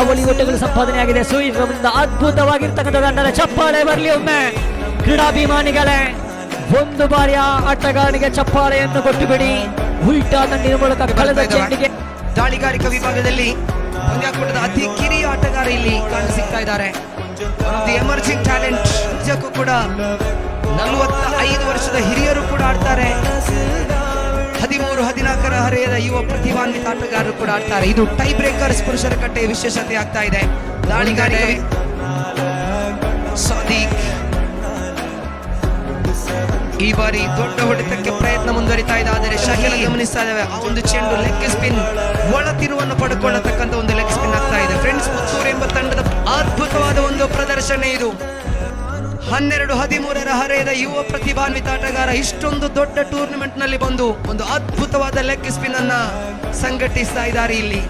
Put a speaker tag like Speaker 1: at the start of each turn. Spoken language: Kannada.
Speaker 1: ಅವಳಿ ಓಟಗಳು ಸಂಪಾದನೆ ಆಗಿದೆ. ಸುಯಿಫ್ರಿಂದ ಅದ್ಭುತವಾಗಿರ್ತಕ್ಕಂಥ ದಂಡದ ಚಪ್ಪಾಳೆ ಬರಲಿ ಒಮ್ಮೆ ಕ್ರೀಡಾಭಿಮಾನಿಗಳೇ. ಒಂದು ಬಾರಿಯ ಆಟಗಾರನಿಗೆ ಚಪ್ಪಾಳೆಯನ್ನು ಕೊಟ್ಟು ಬಿಡಿ. ಉಲ್ಟಾ ದಂಡಿನ ಮೂಲಕ ಕಳೆದ ಚೆಂಡಿಗೆ
Speaker 2: ದಾಳಿಗಾರಿಕಾ ವಿಭಾಗದಲ್ಲಿ ಪಂದ್ಯಾಕೂಟದ ಅತಿ ಕಿರಿಯ ಆಟಗಾರ ಇಲ್ಲಿ ಕಾಣಸಿಗ್ತಾ ಇದ್ದಾರೆ. ಎಮರ್ಜಿಂಗ್ ಟ್ಯಾಲೆಂಟ್ ನಿಜಕ್ಕೂ ಕೂಡ 45 ವರ್ಷದ ಹಿರಿಯರು ಕೂಡ ಆಡ್ತಾರೆ. 13-14 ಹರೆಯದ ಯುವ ಪ್ರತಿಭಾನ್ವಿತ ಆಟಗಾರರು ಕೂಡ ಆಡ್ತಾರೆ. ಇದು ಟೈ ಬ್ರೇಕರ್ಸ್ ಪುರುಷರ ಕಟ್ಟೆ ವಿಶೇಷತೆ ಆಗ್ತಾ ಇದೆ. ದಾಳಿಗಾರಿಕೆ ಸಾದಿಕ್ ಈ ಬಾರಿ ದೊಡ್ಡ ಹೊಡೆತಕ್ಕೆ ಪ್ರಯತ್ನ ಮುಂದುವರಿತಾ ಇದೆ. ಆದರೆ ಶಕೀಲ ಗಮನಿಸ್ತಾ ಇದ್ದಾವೆ. ಆ ಒಂದು ಚೆಂಡು ಲೆಗ್ ಸ್ಪಿನ್ ಒಳ ತಿರುವನ್ನು ಪಡ್ಕೊಳ್ಳತಕ್ಕಂಥ ಒಂದು ಲೆಗ್ ಸ್ಪಿನ್ ಆಗ್ತಾ ಇದೆ. ಫ್ರೆಂಡ್ಸ್, ಪುತ್ತೂರು ಎಂಬ ತಂಡದ ಅದ್ಭುತವಾದ ಒಂದು ಪ್ರದರ್ಶನ ಇದು. 12-13 ಹರೆಯದ ಯುವ ಪ್ರತಿಭಾನ್ವಿತ ಆಟಗಾರ ಇಷ್ಟೊಂದು ದೊಡ್ಡ ಟೂರ್ನಮೆಂಟ್ ನಲ್ಲಿ ಬಂದು ಒಂದು ಅದ್ಭುತವಾದ ಲೆಗ್ ಸ್ಪಿನ್ ಅನ್ನ ಸಂಘಟಿಸ್ತಾ ಇದ್ದಾರೆ ಇಲ್ಲಿ.